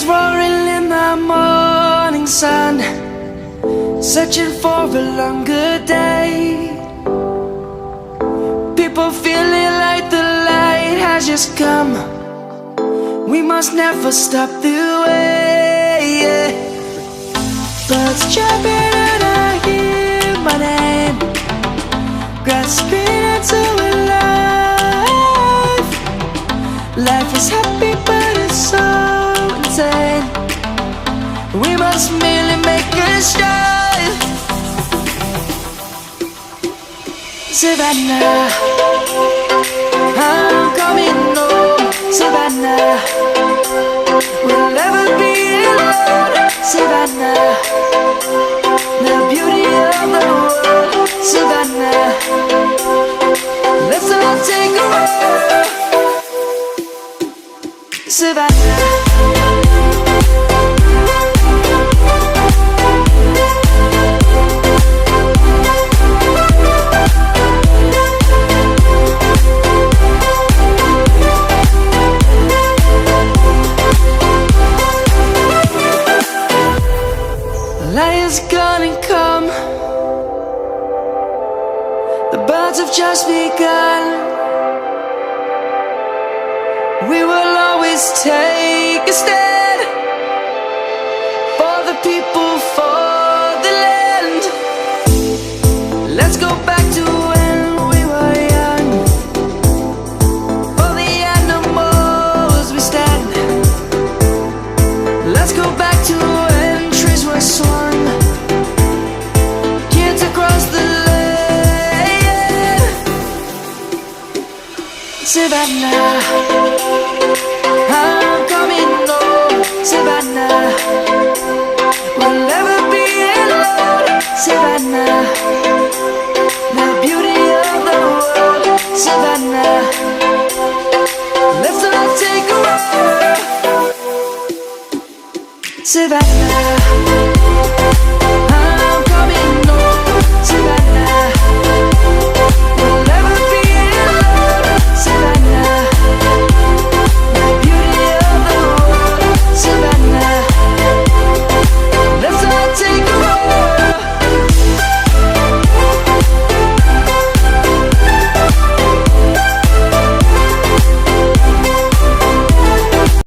roaring in the morning sun, searching for a longer day. People feeling like the light has just come. We must never stop the way. Birds chirping and I hear my name, grasping into a life. Life is happy but it's so insane. We must merely make a strive. Savannah, I'm coming home. Savannah, we'll never be alone. Savannah, the beauty of the world. Savannah, let's all take a walk. Savannah. Light is gonna come. The birds have just begun. We will always take a stand for the people, for the land. Let's go back to when we were young. For the animals we stand. Let's go back to when trees were swung. Kids across the land. Savannah, I'm coming home. Savannah, we'll never be alone. Savannah, the beauty of the world. Savannah, let's all take a walk. Savannah.